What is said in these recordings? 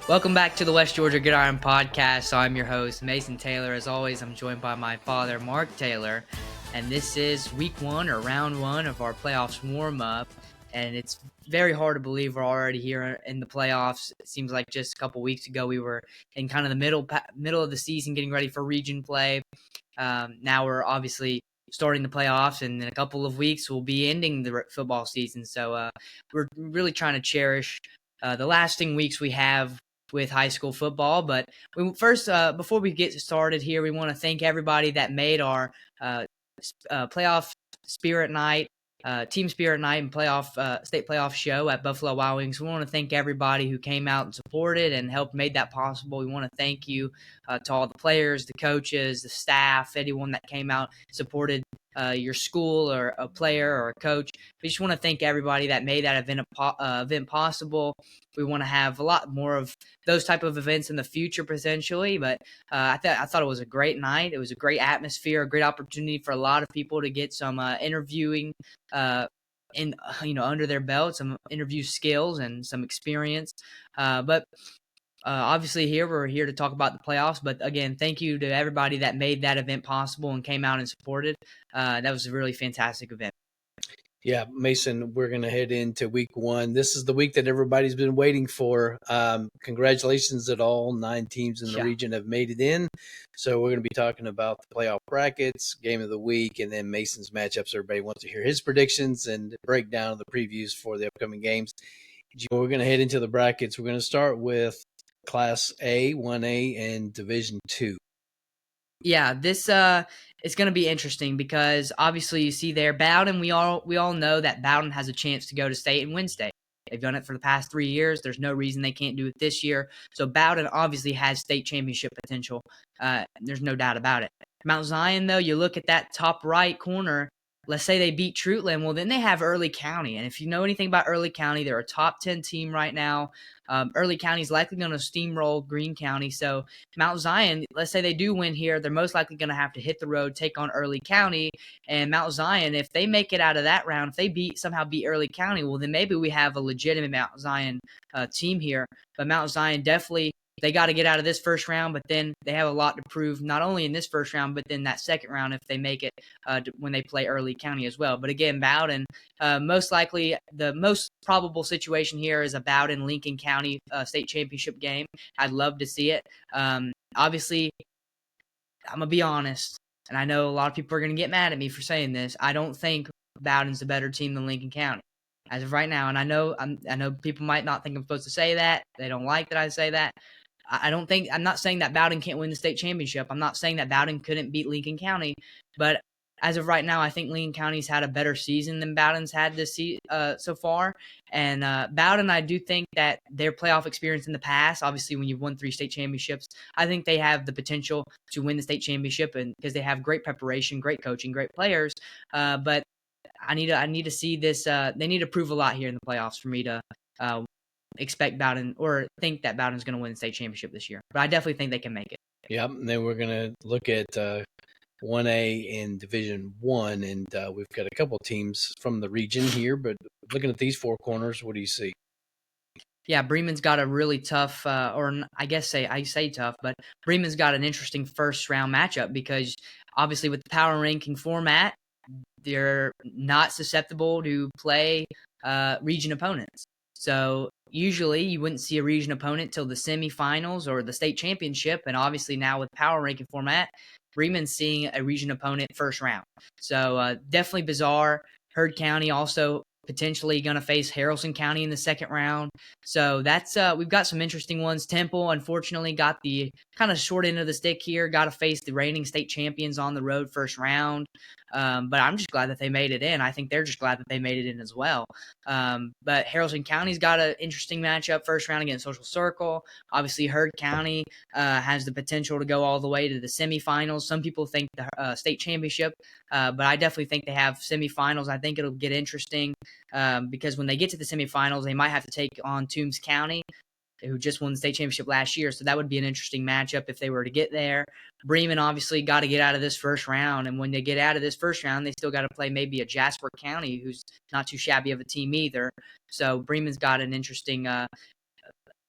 Welcome back to the West Georgia Gridiron Podcast. I'm your host, Mason Taylor. As always, I'm joined by my father, Mark Taylor. And this is week one or round one of our playoffs warm-up. And it's very hard to believe we're already here in the playoffs. It seems like just a couple weeks ago we were in kind of the middle of the season getting ready for region play. Now we're obviously starting the playoffs, and in a couple of weeks we'll be ending the football season. So we're really trying to cherish the lasting weeks we have with high school football. But before we get started here, we want to thank everybody that made our playoff spirit night, team spirit night, and state playoff show at Buffalo Wild Wings. We want to thank everybody who came out and supported and helped made that possible. We want to thank you to all the players, the coaches, the staff, anyone that came out supported your school or a player or a coach. We just want to thank everybody that made that event possible. We want to have a lot more of those type of events in the future potentially, but I thought it was a great night. It was a great atmosphere, a great opportunity for a lot of people to get some interviewing under their belt, some interview skills and some experience. But obviously we're here to talk about the playoffs, but again, thank you to everybody that made that event possible and came out and supported. That was a really fantastic event. Yeah, Mason, we're going to head into week one. This is the week that everybody's been waiting for. Congratulations that all 9 teams in the region have made it in. So we're going to be talking about the playoff brackets, game of the week, and then Mason's matchups. Everybody wants to hear his predictions and breakdown of the previews for the upcoming games. We're going to head into the brackets. We're going to start with Class A, 1A, and Division 2. Yeah, this it's going to be interesting because obviously you see there Bowdon. We all know that Bowdon has a chance to go to state and win state. They've done it for the past 3 years. There's no reason they can't do it this year. So Bowdon obviously has state championship potential. There's no doubt about it. Mount Zion, though, you look at that top right corner. Let's say they beat Trutland. Well, then they have Early County. And if you know anything about Early County, they're a top 10 team right now. Early County is likely going to steamroll Greene County. So Mount Zion, let's say they do win here, they're most likely going to have to hit the road, take on Early County. And Mount Zion, if they make it out of that round, if they somehow beat Early County, well, then maybe we have a legitimate Mount Zion team here. But Mount Zion definitely, they got to get out of this first round, but then they have a lot to prove, not only in this first round, but then that second round if they make it when they play Early County as well. But again, Bowdon, most likely the most probable situation here is a Bowdon-Lincoln County state championship game. I'd love to see it. Obviously, I'm going to be honest, and I know a lot of people are going to get mad at me for saying this. I don't think Bowdon's a better team than Lincoln County as of right now. And I know people might not think I'm supposed to say that. They don't like that I say that. I'm not saying that Bowdon can't win the state championship. I'm not saying that Bowdon couldn't beat Lincoln County, but as of right now, I think Lincoln County's had a better season than Bowdon's had this so far. And Bowdon, I do think that their playoff experience in the past, obviously when you've won 3 state championships, I think they have the potential to win the state championship, and because they have great preparation, great coaching, great players. But I need to see this. They need to prove a lot here in the playoffs for me to expect Bowdon or think that Bowdon's going to win the state championship this year. But I definitely think they can make it. Yep, and then we're going to look at 1A in Division 1, and we've got a couple teams from the region here, but looking at these 4 corners, what do you see? Yeah, Bremen's got a really tough, I say tough, but Bremen's got an interesting first-round matchup because obviously with the power ranking format, they're not susceptible to play region opponents. So usually you wouldn't see a region opponent till the semifinals or the state championship, and obviously now with power ranking format, Bremen's seeing a region opponent first round. So definitely bizarre. Heard County also potentially going to face Haralson County in the second round. So that's we've got some interesting ones. Temple, unfortunately, got the kind of short end of the stick here. Got to face the reigning state champions on the road first round. But I'm just glad that they made it in. I think they're just glad that they made it in as well. But Haralson County's got an interesting matchup first round against Social Circle. Obviously, Heard County has the potential to go all the way to the semifinals. Some people think the state championship, but I definitely think they have semifinals. I think it'll get interesting because when they get to the semifinals, they might have to take on Toombs County, who just won the state championship last year. So that would be an interesting matchup if they were to get there. Bremen obviously got to get out of this first round. And when they get out of this first round, they still got to play maybe a Jasper County, who's not too shabby of a team either. So Bremen's got an interesting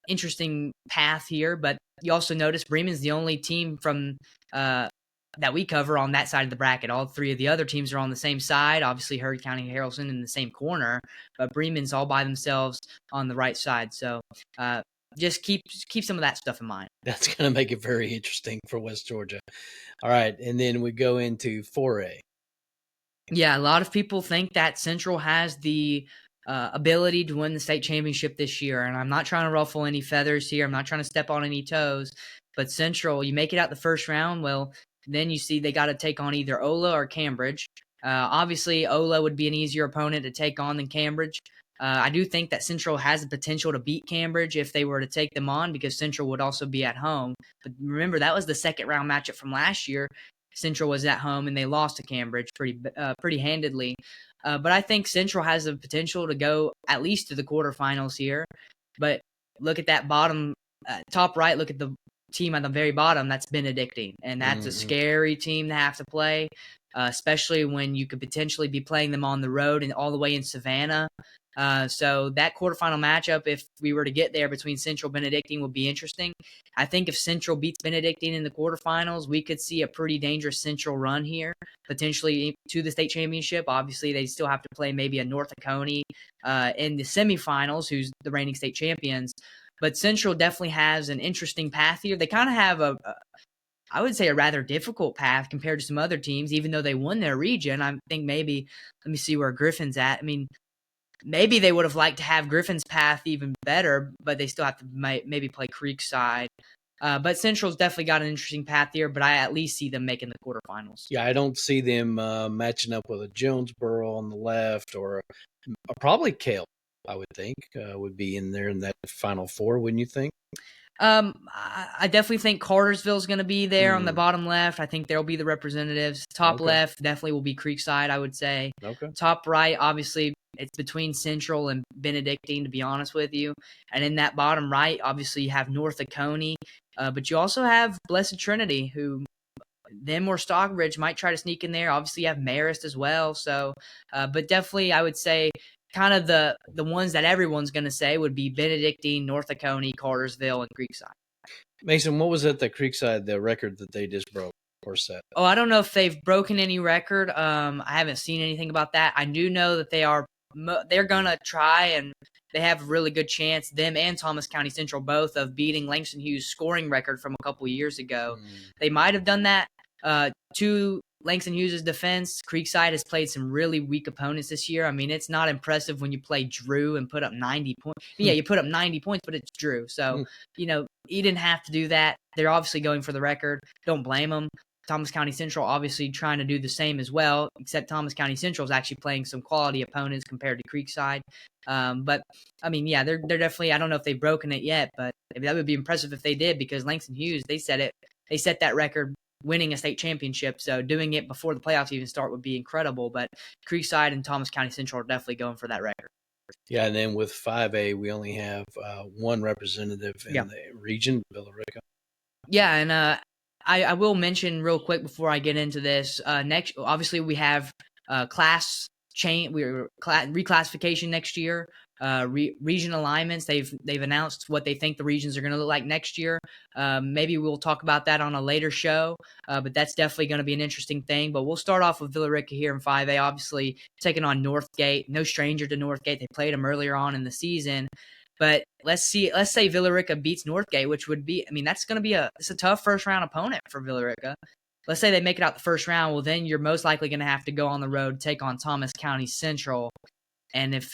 interesting path here, but you also notice Bremen's the only team from that we cover on that side of the bracket. All three of the other teams are on the same side. Obviously, Hurd County and Haralson in the same corner, but Bremen's all by themselves on the right side. So just keep some of that stuff in mind. That's going to make it very interesting for West Georgia. All right, and then we go into 4A. Yeah, a lot of people think that Central has the ability to win the state championship this year, and I'm not trying to ruffle any feathers here. I'm not trying to step on any toes, but Central, you make it out the first round, well, then you see they got to take on either Ola or Cambridge. Obviously, Ola would be an easier opponent to take on than Cambridge. I do think that Central has the potential to beat Cambridge if they were to take them on, because Central would also be at home. But remember, that was the second round matchup from last year. Central was at home and they lost to Cambridge pretty handedly. But I think Central has the potential to go at least to the quarterfinals here. But look at that bottom, top right. Look at the team at the very bottom. That's Benedictine, and that's a scary team to have to play, especially when you could potentially be playing them on the road and all the way in Savannah. So that quarterfinal matchup, if we were to get there between Central and Benedictine, would be interesting. I think if Central beats Benedictine in the quarterfinals, we could see a pretty dangerous Central run here, potentially to the state championship. Obviously, they still have to play maybe a North Oconee in the semifinals, who's the reigning state champions. But Central definitely has an interesting path here. They kind of have I would say a rather difficult path compared to some other teams, even though they won their region. I think maybe, let me see where Griffin's at. I mean, maybe they would have liked to have Griffin's path even better, but they still have to maybe play Creekside. But Central's definitely got an interesting path here, but I at least see them making the quarterfinals. Yeah, I don't see them matching up with a Jonesboro on the left or probably Cale, I would think, would be in there in that Final Four, wouldn't you think? I definitely think Cartersville's going to be there on the bottom left. I think they'll be the representatives. Top left definitely will be Creekside, I would say. Okay. Top right, obviously, it's between Central and Benedictine, to be honest with you. And in that bottom right, obviously, you have North Oconee. But you also have Blessed Trinity, who them or Stockbridge might try to sneak in there. Obviously, you have Marist as well. So, but definitely, I would say kind of the ones that everyone's going to say would be Benedictine, North Oconee, Cartersville, and Creekside. Mason, what was at the Creekside, the record that they just broke or set? Oh, I don't know if they've broken any record. I haven't seen anything about that. I do know that they're going to try, and they have a really good chance, them and Thomas County Central both, of beating Langston Hughes' scoring record from a couple years ago. They might have done that to Langston Hughes' defense. Creekside has played some really weak opponents this year. I mean, it's not impressive when you play Drew and put up 90 points. Yeah, you put up 90 points, but it's Drew. So, you didn't have to do that. They're obviously going for the record. Don't blame them. Thomas County Central obviously trying to do the same as well, except Thomas County Central is actually playing some quality opponents compared to Creekside. But, I mean, yeah, they're definitely – I don't know if they've broken it yet, but that would be impressive if they did, because Langston Hughes, they set that record winning a state championship, so doing it before the playoffs even start would be incredible. But Creekside and Thomas County Central are definitely going for that record. Yeah, and then with 5A, we only have one representative in the region, Rica. Yeah, and I will mention real quick before I get into this. Next, obviously, we have class change. We're reclassification next year. Region alignments. They've announced what they think the regions are going to look like next year. Maybe we'll talk about that on a later show. But that's definitely going to be an interesting thing. But we'll start off with Rica here in 5A. Obviously, taking on Northgate. No stranger to Northgate. They played them earlier on in the season. But let's say Rica beats Northgate, which would be, I mean, that's going to be it's a tough first round opponent for Rica. Let's say they make it out the first round. Well, then you're most likely going to have to go on the road, take on Thomas County Central. And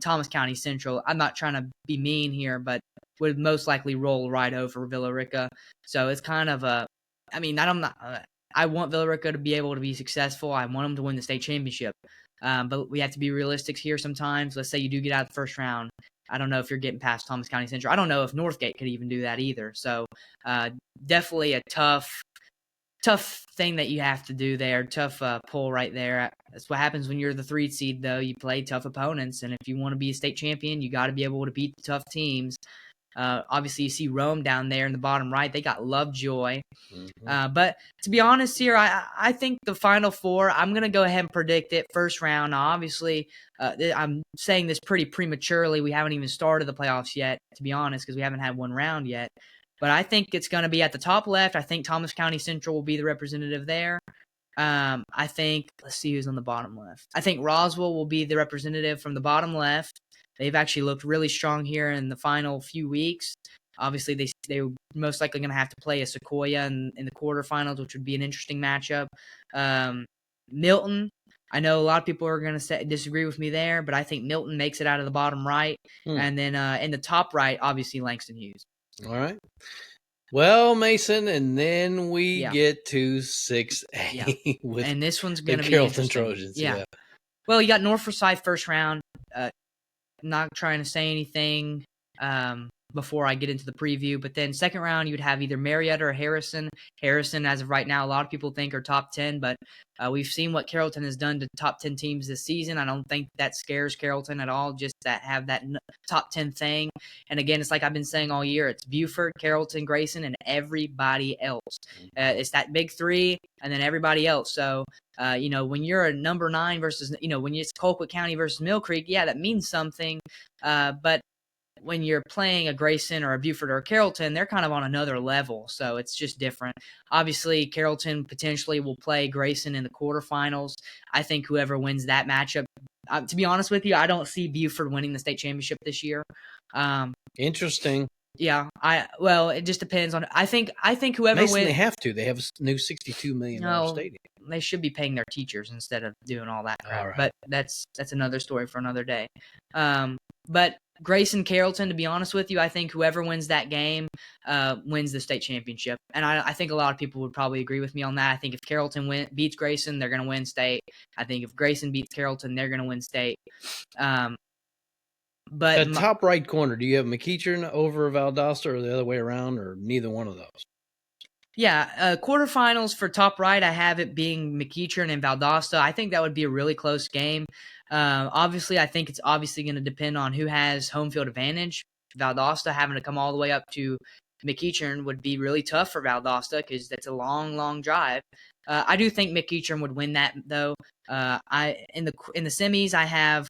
Thomas County Central, I'm not trying to be mean here, but would most likely roll right over Rica. So it's kind of I want Rica to be able to be successful. I want them to win the state championship. But we have to be realistic here sometimes. Let's say you do get out of the first round. I don't know if you're getting past Thomas County Central. I don't know if Northgate could even do that either. So definitely a tough thing that you have to do there. Tough pull right there. That's what happens when you're the 3 seed, though. You play tough opponents, and if you want to be a state champion, you got to be able to beat the tough teams. Obviously, you see Rome down there in the bottom right. They got Lovejoy. Mm-hmm. But to be honest here, I think the Final Four, I'm going to go ahead and predict it first round. Now, obviously, I'm saying this pretty prematurely. We haven't even started the playoffs yet, to be honest, because we haven't had one round yet. But I think it's going to be at the top left. I think Thomas County Central will be the representative there. I think, let's see who's on the bottom left. I think Roswell will be the representative from the bottom left. They've actually looked really strong here in the final few weeks. Obviously, they're most likely going to have to play a Sequoia in the quarterfinals, which would be an interesting matchup. Milton, I know a lot of people are going to disagree with me there, but I think Milton makes it out of the bottom right. And then in the top right, obviously Langston Hughes. All right. Well, Mason, and then we get to 6A with and this one's going to be Carrollton Trojans. Yeah. Well, you got North Forsyth first round. Not trying to say anything before I get into the preview, but then second round you'd have either Marietta or Harrison. Harrison, as of right now, a lot of people think are top 10, but we've seen what Carrollton has done to top 10 teams this season. I don't think that scares Carrollton at all, just that have that top 10 thing. And again, it's like I've been saying all year, it's Buford, Carrollton, Grayson, and everybody else. It's that big three and then everybody else. So, when you're a number 9 versus, when it's Colquitt County versus Mill Creek, yeah, that means something. But when you're playing a Grayson or a Buford or a Carrollton, they're kind of on another level, so it's just different. Obviously, Carrollton potentially will play Grayson in the quarterfinals. I think whoever wins that matchup, to be honest with you, I don't see Buford winning the state championship this year. Interesting. Yeah, it just depends on. I think whoever wins. They have to. They have a new $62 million stadium. They should be paying their teachers instead of doing all that crap. All right. But that's another story for another day. But Grayson Carrollton, to be honest with you, I think whoever wins that game wins the state championship. And I think a lot of people would probably agree with me on that. I think if Carrollton beats Grayson, they're going to win state. I think if Grayson beats Carrollton, they're going to win state. But the top right corner, do you have McEachern over Valdosta or the other way around, or neither one of those? Yeah, quarterfinals for top right, I have it being McEachern and Valdosta. I think that would be a really close game. Obviously, I think it's obviously going to depend on who has home field advantage. Valdosta having to come all the way up to McEachern would be really tough for Valdosta because that's a long, long drive. I do think McEachern would win that though. In the semis, I have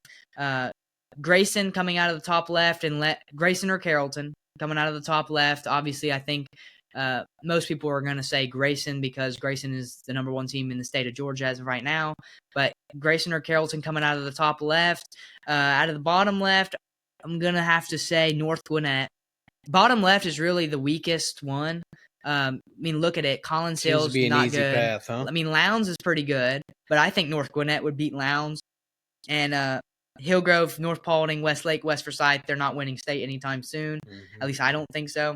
Grayson coming out of the top left and Grayson or Carrollton coming out of the top left. Obviously, I think most people are going to say Grayson because Grayson is the number 1 team in the state of Georgia as of right now. But Grayson or Carrollton coming out of the top left. Out of the bottom left, I'm going to have to say North Gwinnett. Bottom left is really the weakest one. Look at it. Collins Hill's not good. Path, huh? Lowndes is pretty good, but I think North Gwinnett would beat Lowndes. And Hillgrove, North Paulding, Westlake, West Forsyth, they're not winning state anytime soon. Mm-hmm. At least I don't think so.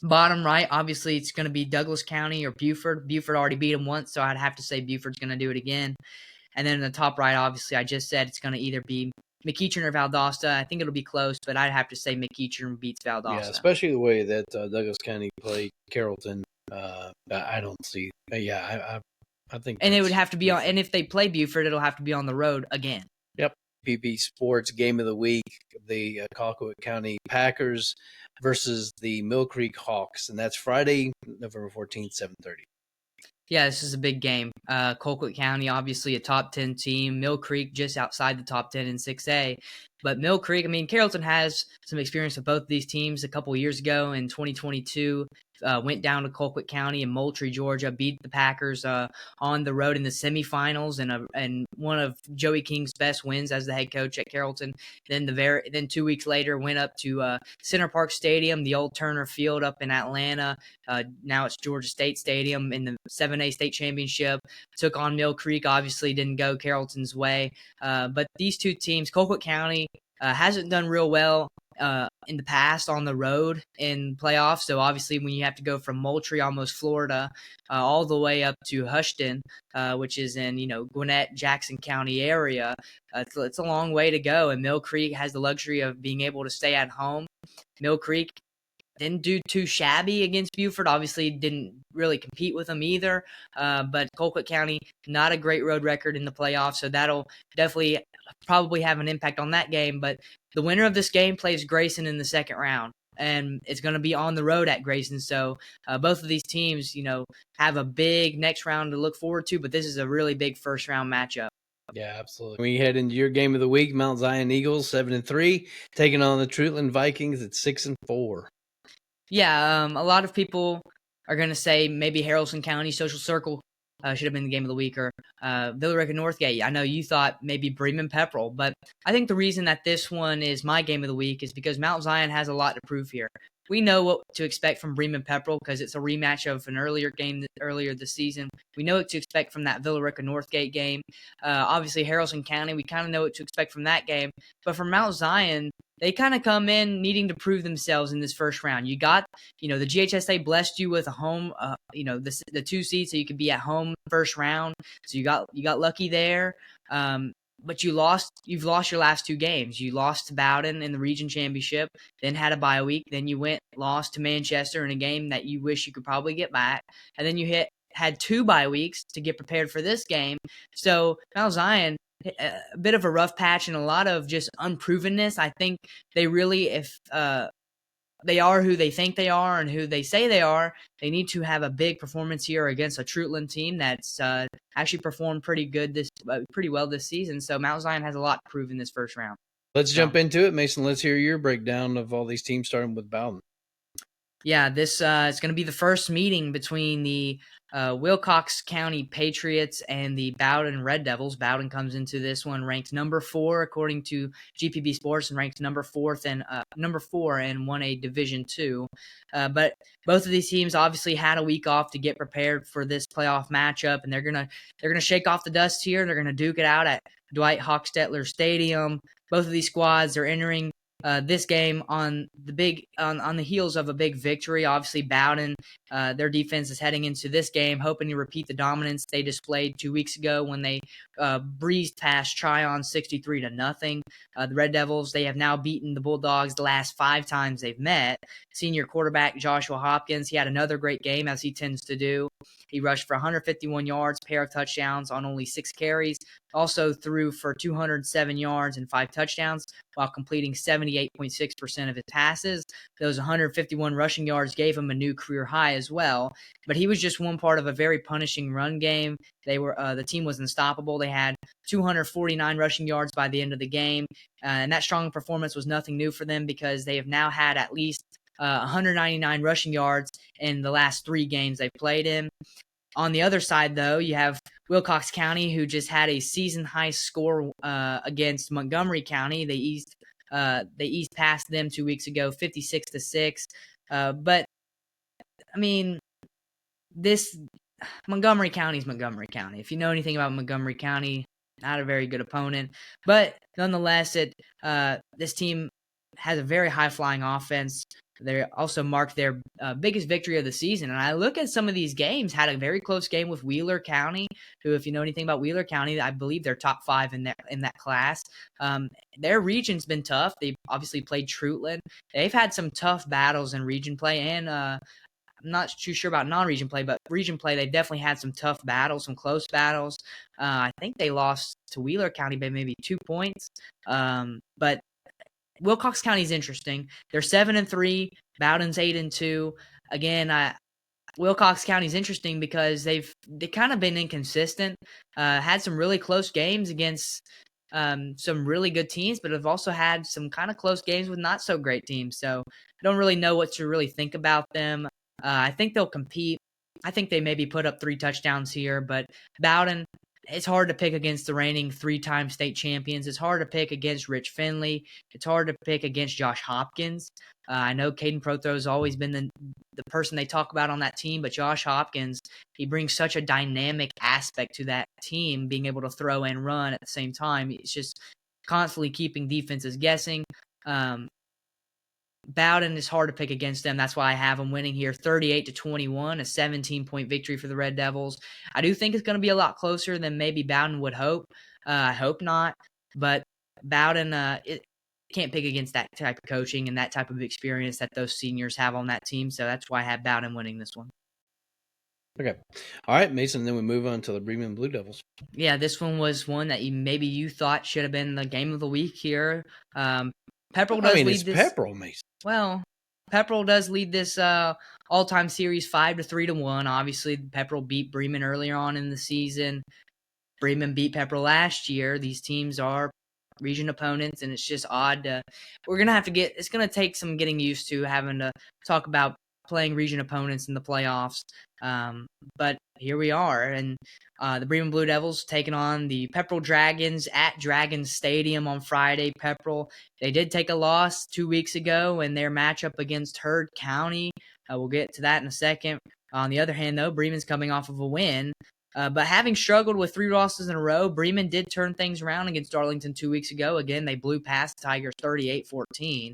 Bottom right, obviously, it's going to be Douglas County or Buford. Buford already beat them once, so I'd have to say Buford's going to do it again. And then in the top right, obviously, I just said it's going to either be McEachern or Valdosta. I think it'll be close, but I'd have to say McEachern beats Valdosta. Yeah, especially the way that Douglas County played Carrollton. I don't see. I think. And it would have to be on. And if they play Buford, it'll have to be on the road again. Yep. PB Sports Game of the Week: the Colquitt County Packers versus the Mill Creek Hawks, and that's Friday, November 14th, 7:30. Yeah, this is a big game. Colquitt County, obviously a top 10 team. Mill Creek just outside the top 10 in 6A. But Mill Creek, Carrollton has some experience with both of these teams a couple years ago in 2022. Went down to Colquitt County in Moultrie, Georgia, beat the Packers on the road in the semifinals, and one of Joey King's best wins as the head coach at Carrollton. Then 2 weeks later, went up to Center Park Stadium, the old Turner Field up in Atlanta. Now it's Georgia State Stadium in the 7A state championship. Took on Mill Creek. Obviously, didn't go Carrollton's way. But these two teams, Colquitt County hasn't done real well in the past on the road in playoffs. So obviously when you have to go from Moultrie, almost Florida, all the way up to Houston, which is in, Gwinnett, Jackson County area, it's a long way to go. And Mill Creek has the luxury of being able to stay at home. Mill Creek didn't do too shabby against Buford. Obviously didn't really compete with them either. But Colquitt County, not a great road record in the playoffs. So that'll definitely probably have an impact on that game. But the winner of this game plays Grayson in the second round. and it's going to be on the road at Grayson. So both of these teams, have a big next round to look forward to, but this is a really big first round matchup. Yeah, absolutely. We head into your game of the week, Mount Zion Eagles 7-3, taking on the Trutland Vikings at 6-4. Yeah, a lot of people are going to say maybe Haralson County Social Circle should have been the game of the week, or Rica Northgate. I know you thought maybe Bremen Pepperell, but I think the reason that this one is my game of the week is because Mount Zion has a lot to prove here. We know what to expect from Bremen Pepperell because it's a rematch of an earlier game earlier this season. We know what to expect from that Rica Northgate game. Obviously, Haralson County, we kind of know what to expect from that game. But for Mount Zion, they kind of come in needing to prove themselves in this first round. You got, the GHSA blessed you with a home, the 2 seed, so you could be at home first round. So you got lucky there. But you've lost your last 2 games. You lost to Bowdon in the region championship, then had a bye week, then you lost to Manchester in a game that you wish you could probably get back, and then you had 2 bye weeks to get prepared for this game. So Mount Zion, a bit of a rough patch and a lot of just unprovenness. I think they really, if they are who they think they are and who they say they are, they need to have a big performance here against a Trutland team that's actually performed pretty well this season. So Mount Zion has a lot to prove in this first round. Let's jump into it, Mason. Let's hear your breakdown of all these teams, starting with Bowdon. Yeah, this is going to be the first meeting between the Wilcox County Patriots and the Bowdon Red Devils. Bowdon comes into this one ranked number 4 according to GPB Sports, and ranked number 4 and won a Division II. But both of these teams obviously had a week off to get prepared for this playoff matchup, and they're gonna shake off the dust here. They're gonna duke it out at Dwight Hochstetler Stadium. Both of these squads are entering this game on the heels of a big victory. Obviously, Bowdon, their defense is heading into this game hoping to repeat the dominance they displayed 2 weeks ago when they breezed past Tryon 63-0. The Red Devils, they have now beaten the Bulldogs the last 5 times they've met. Senior quarterback Joshua Hopkins, he had another great game, as he tends to do. He rushed for 151 yards, pair of touchdowns on only 6 carries. Also threw for 207 yards and 5 touchdowns while completing 78.6% of his passes. Those 151 rushing yards gave him a new career high as well. But he was just one part of a very punishing run game. The team was unstoppable. They had 249 rushing yards by the end of the game. And that strong performance was nothing new for them because they have now had at least 199 rushing yards in the last 3 games they've played in. On the other side, though, you have Wilcox County, who just had a season-high score against Montgomery County. They eased past them 2 weeks ago, 56-6. But I mean, this Montgomery County is Montgomery County. If you know anything about Montgomery County, not a very good opponent. But nonetheless, this team has a very high-flying offense. They also marked their biggest victory of the season. And I look at some of these games, had a very close game with Wheeler County, who, if you know anything about Wheeler County, I believe they're top 5 in that class. Their region's been tough. They've obviously played Trutland. They've had some tough battles in region play, and I'm not too sure about non-region play, but region play, they've definitely had some tough battles, some close battles. I think they lost to Wheeler County by maybe 2 points. But Wilcox County is interesting. They're 7-3. Bowdon's 8-2. Again, Wilcox County is interesting because they've kind of been inconsistent. Had some really close games against some really good teams, but have also had some kind of close games with not so great teams. So I don't really know what to really think about them. I think they'll compete. I think they maybe put up 3 touchdowns here, but Bowdon, it's hard to pick against the reigning 3-time state champions. It's hard to pick against Rich Finley. It's hard to pick against Josh Hopkins. I know Caden Prothro has always been the person they talk about on that team, but Josh Hopkins, he brings such a dynamic aspect to that team, being able to throw and run at the same time. It's just constantly keeping defenses guessing. Bowdon is hard to pick against them. That's why I have them winning here 38-21, a 17-point victory for the Red Devils. I do think it's going to be a lot closer than maybe Bowdon would hope. I hope not. But Bowdon can't pick against that type of coaching and that type of experience that those seniors have on that team. So that's why I have Bowdon winning this one. Okay. All right, Mason, then we move on to the Bremen Blue Devils. Yeah, this one was one that maybe you thought should have been the game of the week here. Pepperell does lead it's this. Pepperell, Mason. Well, Pepperell does lead this all-time series 5-3-1. Obviously, Pepperell beat Bremen earlier on in the season. Bremen beat Pepperell last year. These teams are region opponents, and it's just odd. It's going to take some getting used to having to talk about playing region opponents in the playoffs. But here we are, and the Bremen Blue Devils taking on the Pepperell Dragons at Dragons Stadium on Friday. Pepperell, they did take a loss 2 weeks ago in their matchup against Heard County. We'll get to that in a second. On the other hand, though, Bremen's coming off of a win. But having struggled with 3 losses in a row, Bremen did turn things around against Darlington 2 weeks ago. Again, they blew past the Tigers 38-14.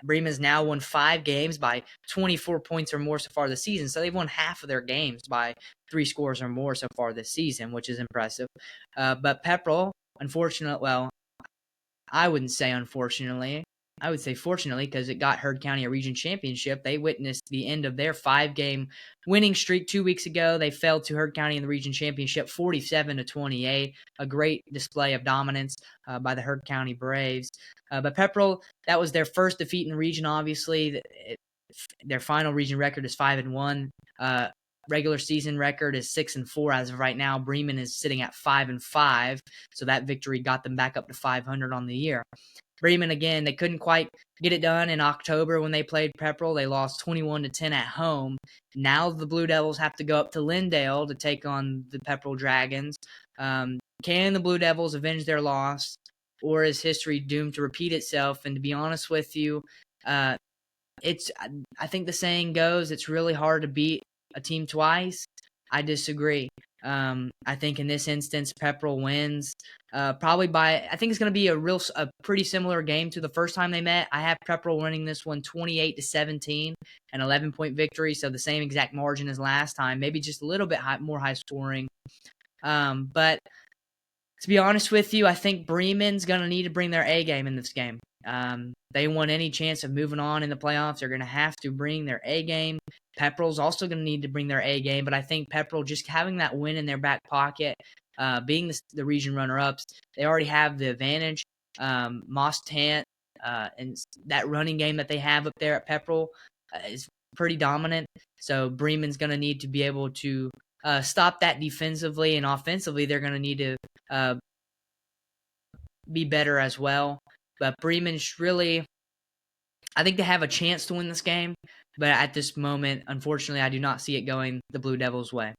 Bremen's now won 5 games by 24 points or more so far this season. So they've won half of their games by 3 scores or more so far this season, which is impressive. But Pepperell, I wouldn't say unfortunately. I would say fortunately, because it got Heard County a region championship. They witnessed the end of their 5-game winning streak 2 weeks ago. They fell to Heard County in the region championship 47-28. A great display of dominance by the Heard County Braves. But Pepperell, that was their first defeat in the region, obviously. Their final region record is 5-1. Regular season record is 6-4 as of right now. Bremen is sitting at 5-5, so that victory got them back up to 500 on the year. Bremen, again, they couldn't quite get it done in October when they played Pepperell. They lost 21-10 at home. Now the Blue Devils have to go up to Lindale to take on the Pepperell Dragons. Can the Blue Devils avenge their loss, or is history doomed to repeat itself? And to be honest with you, I think the saying goes, it's really hard to beat a team twice. I disagree. I think in this instance, Pepperell wins probably by, I think it's going to be a pretty similar game to the first time they met. I have Pepperell winning this one 28-17, an 11-point victory, so the same exact margin as last time, maybe just a little bit more high scoring. But to be honest with you, I think Bremen's going to need to bring their A game in this game. They want any chance of moving on in the playoffs. They're going to have to bring their A game. Pepperell's also going to need to bring their A game, but I think Pepperell just having that win in their back pocket, being the region runner-ups, they already have the advantage. Moss Tant and that running game that they have up there at Pepperell is pretty dominant. So Bremen's going to need to be able to stop that defensively, and offensively they're going to need to be better as well. But Bremen's really, I think they have a chance to win this game, but at this moment, unfortunately, I do not see it going the Blue Devils' way.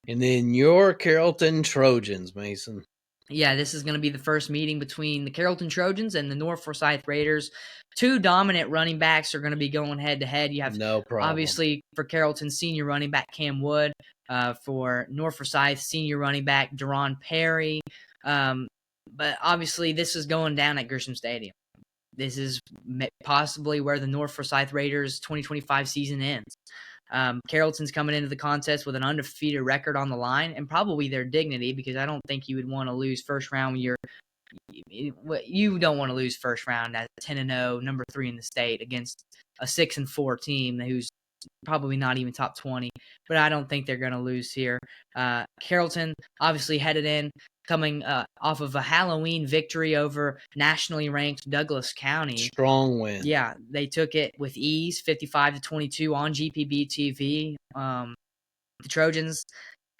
And then your Carrollton Trojans, Mason. Yeah, this is going to be the first meeting between the Carrollton Trojans and the North Forsyth Raiders. 2 dominant running backs are going to be going head-to-head. You have, no problem. Obviously, for Carrollton, senior running back Cam Wood. For North Forsyth, senior running back Deron Perry. But obviously, this is going down at Grisham Stadium. This is possibly where the North Forsyth Raiders 2025 season ends. Carrollton's coming into the contest with an undefeated record on the line, and probably their dignity, because I don't think you would want to lose first round when you don't want to lose first round at 10-0, number 3 in the state against a 6-4 team who's probably not even top 20, but I don't think they're going to lose here. Carrollton obviously headed in, coming off of a Halloween victory over nationally ranked Douglas County. Strong win. Yeah, they took it with ease, 55-22 on GPB TV. The Trojans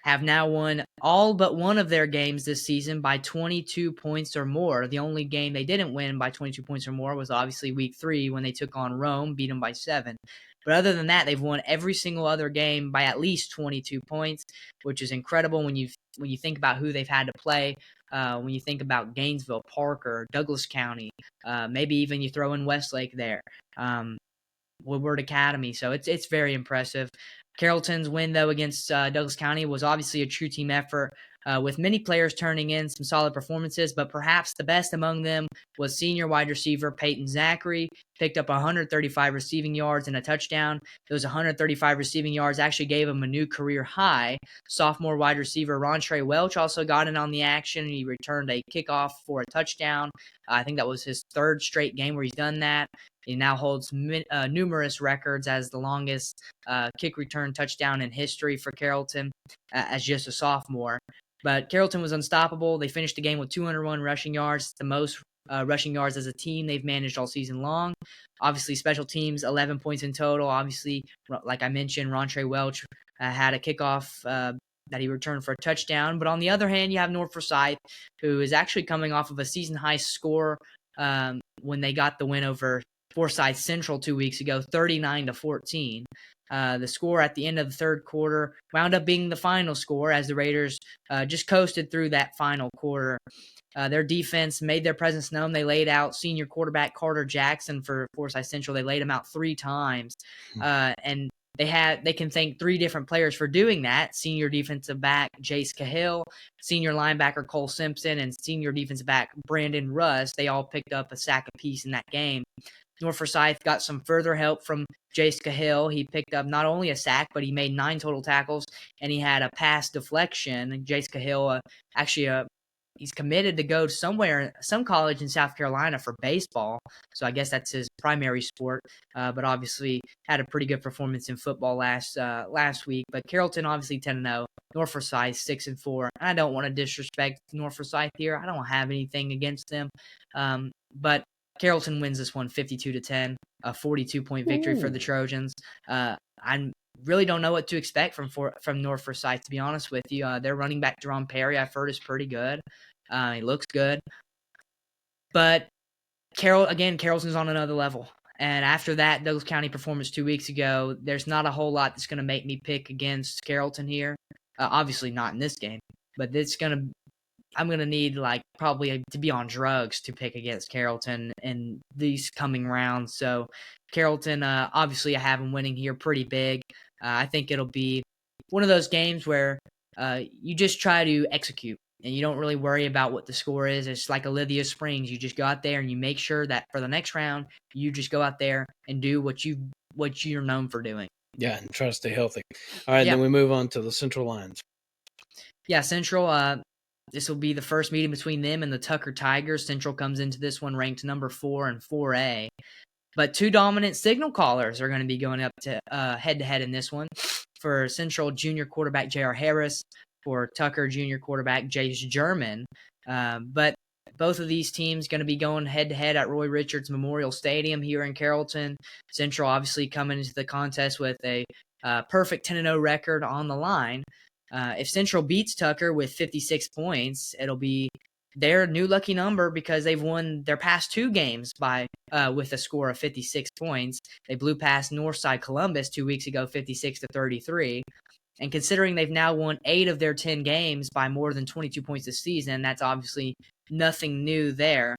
have now won all but one of their games this season by 22 points or more. The only game they didn't win by 22 points or more was obviously week 3 when they took on Rome, beat them by 7. But other than that, they've won every single other game by at least 22 points, which is incredible when you think about who they've had to play. When you think about Gainesville, Parker, Douglas County, maybe even you throw in Westlake there, Woodward Academy. So it's very impressive. Carrollton's win, though, against Douglas County was obviously a true team effort, with many players turning in some solid performances, but perhaps the best among them was senior wide receiver Peyton Zachary. Picked up 135 receiving yards and a touchdown. Those 135 receiving yards actually gave him a new career high. Sophomore wide receiver Rontre Welch also got in on the action. He returned a kickoff for a touchdown. I think that was his 3rd straight game where he's done that. He now holds numerous records as the longest kick return touchdown in history for Carrollton as just a sophomore. But Carrollton was unstoppable. They finished the game with 201 rushing yards, the most rushing yards as a team they've managed all season long. Obviously, special teams, 11 points in total. Obviously, like I mentioned, Rontre Welch had a kickoff that he returned for a touchdown. But on the other hand, you have North Forsyth, who is actually coming off of a season-high score when they got the win over Forsyth Central 2 weeks ago, 39-14. The score at the end of the third quarter wound up being the final score as the Raiders just coasted through that final quarter. Their defense made their presence known. They laid out senior quarterback Carter Jackson for Forsyth Central. They laid him out 3 times, and they can thank 3 different players for doing that. Senior defensive back Jace Cahill, senior linebacker Cole Simpson, and senior defensive back Brandon Russ. They all picked up a sack apiece in that game. North Forsyth got some further help from Jace Cahill. He picked up not only a sack, but he made 9 total tackles, and he had a pass deflection. Jace Cahill he's committed to go to some college in South Carolina for baseball. So I guess that's his primary sport. But obviously had a pretty good performance in football last week. But Carrollton obviously 10-0. North Forsyth 6-4. I don't want to disrespect North Forsyth here. I don't have anything against them. But Carrollton wins this one 52-10, a 42-point victory for the Trojans. I really don't know what to expect from North Forsyth, to be honest with you. Their running back, Jerome Perry, I've heard is pretty good. He looks good. But Carrollton's on another level. And after that Douglas County performance 2 weeks ago, there's not a whole lot that's going to make me pick against Carrollton here. Obviously not in this game, but I'm going to need probably to be on drugs to pick against Carrollton in these coming rounds. So Carrollton, obviously I have them winning here pretty big. I think it'll be one of those games where you just try to execute and you don't really worry about what the score is. It's like Olivia Springs. You just go out there and you make sure that for the next round, you just go out there and do what you're known for doing. Yeah, and try to stay healthy. All right, Then we move on to the Central Lions. Yeah, Central, this will be the first meeting between them and the Tucker Tigers. Central comes into this one ranked number 4 in 4A. But 2 dominant signal callers are going to be going up to head-to-head in this one. For Central, junior quarterback J.R. Harris. For Tucker, junior quarterback Jace German. But both of these teams going to be going head-to-head at Roy Richards Memorial Stadium here in Carrollton. Central obviously coming into the contest with a perfect 10-0 record on the line. If Central beats Tucker with 56 points, it'll be their new lucky number because they've won their past 2 games with a score of 56 points. They blew past Northside Columbus 2 weeks ago, 56-33. And considering they've now won 8 of their 10 games by more than 22 points this season, that's obviously nothing new there.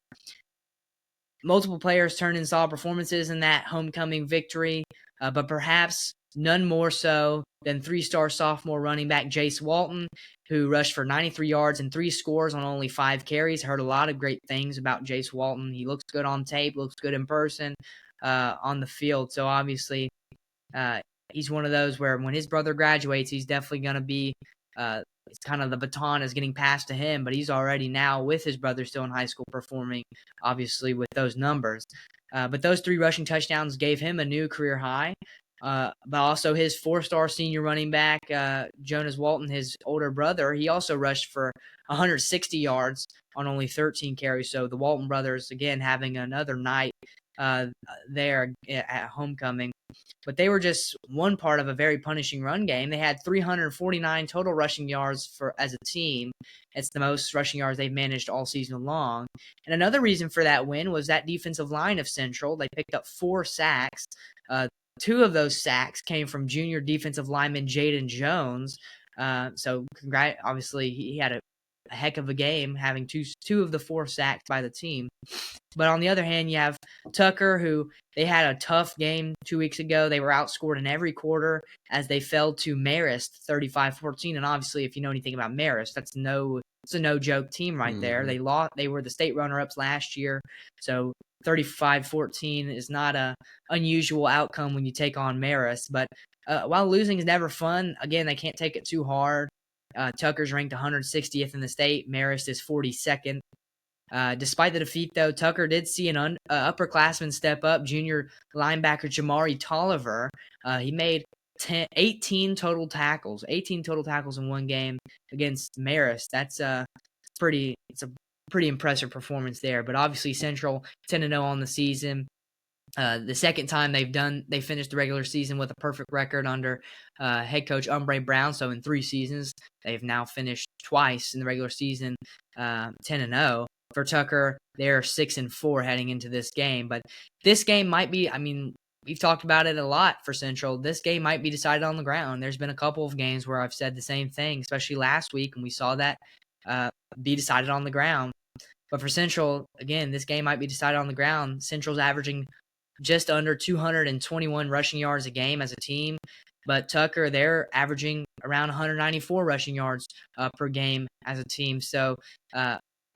Multiple players turned in solid performances in that homecoming victory, but perhaps none more so than 3-star sophomore running back Jace Walton, who rushed for 93 yards and 3 scores on only 5 carries. Heard a lot of great things about Jace Walton. He looks good on tape, looks good in person, on the field. So obviously, he's one of those where when his brother graduates, he's definitely going to be it's kind of the baton is getting passed to him, but he's already now with his brother still in high school performing, obviously, with those numbers. But those 3 rushing touchdowns gave him a new career high. But also his 4-star senior running back, Jonas Walton, his older brother, he also rushed for 160 yards on only 13 carries. So the Walton brothers, again, having another night there at homecoming. But they were just one part of a very punishing run game. They had 349 total rushing yards as a team. It's the most rushing yards they've managed all season long. And another reason for that win was that defensive line of Central. They picked up 4 sacks. 2 of those sacks came from junior defensive lineman Jaden Jones. So obviously he had a heck of a game, having two of the 4 sacks by the team. But on the other hand, you have Tucker, who they had a tough game 2 weeks ago. They were outscored in every quarter as they fell to Marist 35-14. And obviously, if you know anything about Marist, it's a no-joke team right there. They were the state runner-ups last year. So 35-14 is not a unusual outcome when you take on Marist. But while losing is never fun, again, they can't take it too hard. Tucker's ranked 160th in the state. Marist is 42nd. Despite the defeat, though, Tucker did see an upperclassman step up, junior linebacker Jamari Tolliver. He made 18 total tackles in one game against Marist. That's it's a pretty impressive performance there. But obviously Central 10-0 on the season. The second time they finished the regular season with a perfect record under head coach Umbre Brown. So in 3 seasons, they've now finished twice in the regular season 10-0. For Tucker, they're 6-4 heading into this game. But this game might be, I mean, we've talked about it a lot for Central. This game might be decided on the ground. There's been a couple of games where I've said the same thing, especially last week, and we saw that be decided on the ground. But for Central, again, this game might be decided on the ground. Central's averaging just under 221 rushing yards a game as a team. But Tucker, they're averaging around 194 rushing yards per game as a team. So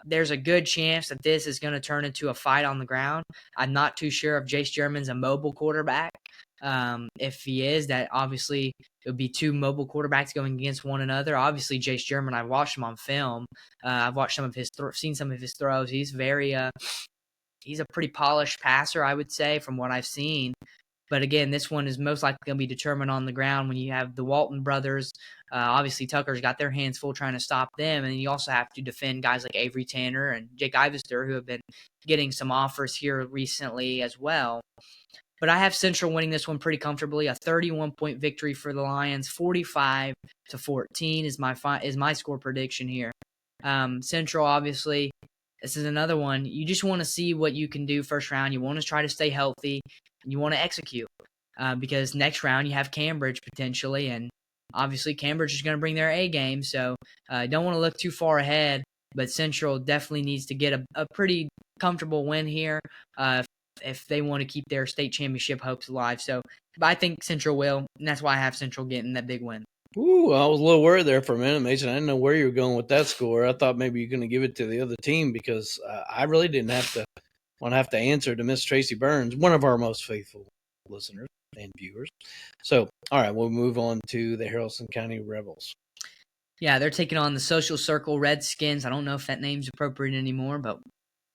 there's a good chance that this is going to turn into a fight on the ground. I'm not too sure if Jace German's a mobile quarterback. If he is, that obviously it would be 2 mobile quarterbacks going against one another. Obviously, Jace German, I've watched him on film. I've watched seen some of his throws. He's he's a pretty polished passer, I would say, from what I've seen. But again, this one is most likely going to be determined on the ground when you have the Walton brothers. Obviously, Tucker's got their hands full trying to stop them. And you also have to defend guys like Avery Tanner and Jake Ivester, who have been getting some offers here recently as well. But I have Central winning this one pretty comfortably. A 31-point victory for the Lions, 45-14 is my score prediction here. Central, obviously, this is another one. You just want to see what you can do first round. You want to try to stay healthy. And you want to execute because next round you have Cambridge potentially, and obviously Cambridge is going to bring their A game. So don't want to look too far ahead. But Central definitely needs to get a pretty comfortable win here if they want to keep their state championship hopes alive. So, but I think Central will, and that's why I have Central getting that big win. Ooh, I was a little worried there for a minute, Mason. I didn't know where you were going with that score. I thought maybe you're going to give it to the other team because I really didn't want to have to answer to Miss Tracy Burns, one of our most faithful listeners and viewers. So, all right, we'll move on to the Haralson County Rebels. Yeah, they're taking on the Social Circle Redskins. I don't know if that name's appropriate anymore, but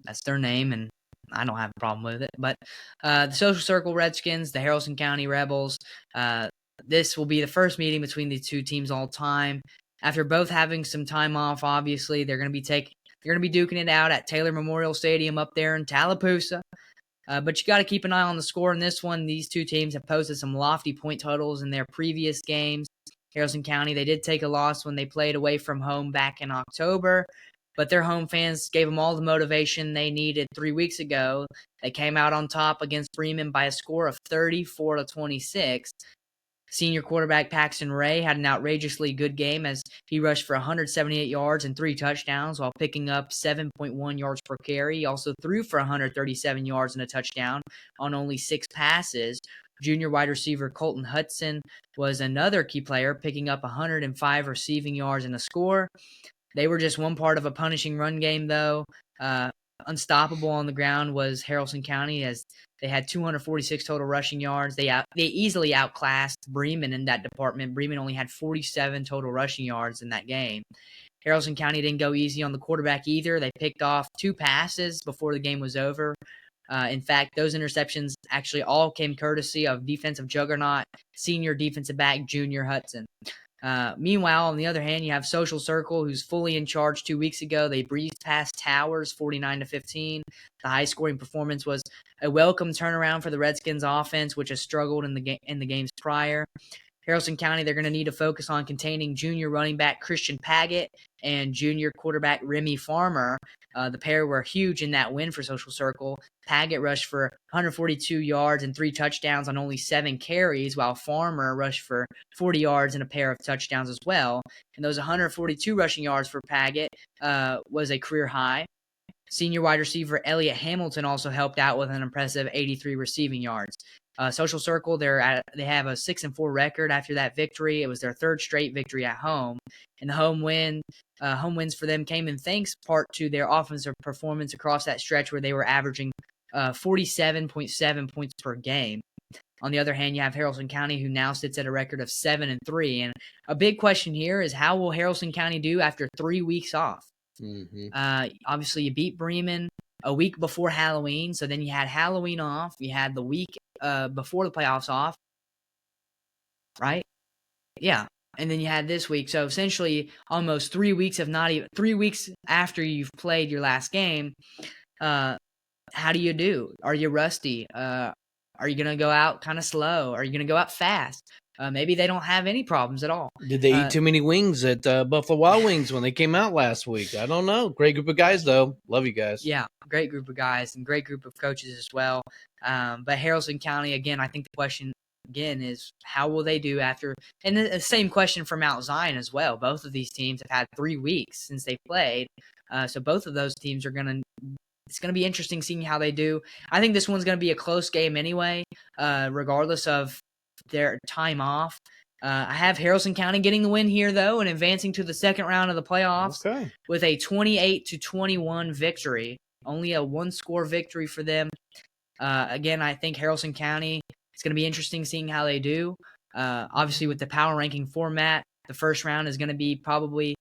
that's their name, and I don't have a problem with it. But the Social Circle Redskins, the Haralson County Rebels, this will be the first meeting between the two teams all time. After both having some time off, obviously, they're going to be duking it out at Taylor Memorial Stadium up there in Tallapoosa. But you got to keep an eye on the score in this one. These two teams have posted some lofty point totals in their previous games. Haralson County, they did take a loss when they played away from home back in October, but their home fans gave them all the motivation they needed 3 weeks ago. They came out on top against Bremen by a score of 34-26. Senior quarterback Paxton Ray had an outrageously good game as he rushed for 178 yards and 3 touchdowns while picking up 7.1 yards per carry. He also threw for 137 yards and a touchdown on only 6 passes. Junior wide receiver Colton Hudson was another key player, picking up 105 receiving yards and a score. They were just one part of a punishing run game, though. Unstoppable on the ground was Haralson County as they had 246 total rushing yards. They easily outclassed Bremen in that department. Bremen only had 47 total rushing yards in that game. Haralson County didn't go easy on the quarterback either. They picked off 2 passes before the game was over. In fact, those interceptions actually all came courtesy of defensive juggernaut, senior defensive back Junior Hudson. Meanwhile, on the other hand, you have Social Circle, who's fully in charge 2 weeks ago. They breezed past Towers 49-15. The high-scoring performance was a welcome turnaround for the Redskins offense, which has struggled in the games prior. Haralson County, they're going to need to focus on containing junior running back Christian Paget and junior quarterback Remy Farmer. The pair were huge in that win for Social Circle. Paget rushed for 142 yards and 3 touchdowns on only 7 carries, while Farmer rushed for 40 yards and a pair of touchdowns as well. And those 142 rushing yards for Paget was a career high. Senior wide receiver Elliott Hamilton also helped out with an impressive 83 receiving yards. Social Circle, they have a 6-4 record after that victory. It was their 3rd straight victory at home, and the home wins for them came in thanks part to their offensive performance across that stretch where they were averaging 47.7 points per game. On the other hand, you have Haralson County, who now sits at a record of 7-3, and a big question here is how will Haralson County do after 3 weeks off? Mm-hmm. Obviously, you beat Bremen a week before Halloween, so then you had Halloween off. You had the week before the playoffs off, right? Yeah. and then you had this week. So essentially, almost 3 weeks of not even 3 weeks after you've played your last game. How do you do? Are you rusty? Are you gonna go out kind of slow? Are you gonna go out fast? Maybe they don't have any problems at all. Did they eat too many wings at Buffalo Wild Wings when they came out last week? I don't know. Great group of guys, though. Love you guys. Yeah, great group of guys and great group of coaches as well. But Haralson County, again, I think the question again is how will they do after? And the same question for Mount Zion as well. Both of these teams have had 3 weeks since they played, so both of those teams are gonna. It's going to be interesting seeing how they do. I think this one's going to be a close game anyway, regardless of their time off. I have Haralson County getting the win here, though, and advancing to the second round of the playoffs with a 28-21 victory. Only a one-score victory for them. Again, I think Haralson County, it's going to be interesting seeing how they do. Obviously, with the power ranking format, the first round is going to be probably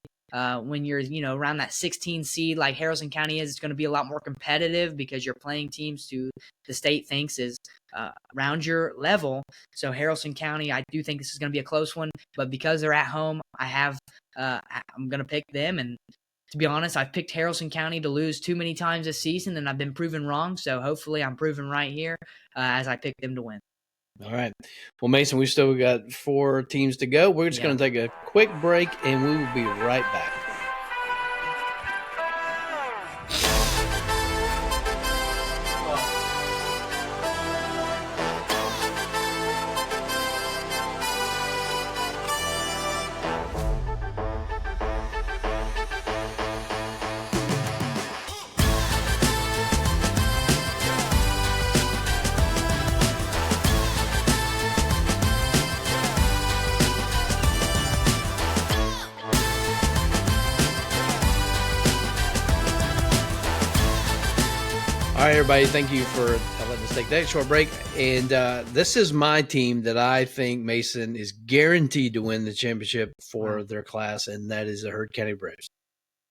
when you're, around that 16 seed like Haralson County is, it's going to be a lot more competitive because you're playing teams who the state thinks is around your level. So Haralson County, I do think this is going to be a close one, but because they're at home, I'm going to pick them. And to be honest, I've picked Haralson County to lose too many times this season, and I've been proven wrong. So hopefully I'm proven right here as I pick them to win. All right. Well, Mason, we've still got 4 teams to go. We're just going to take a quick break, and we will be right back. All right, everybody, thank you for letting us take that short break. And this is my team that I think, Mason, is guaranteed to win the championship for their class, and that is the Heard County Braves.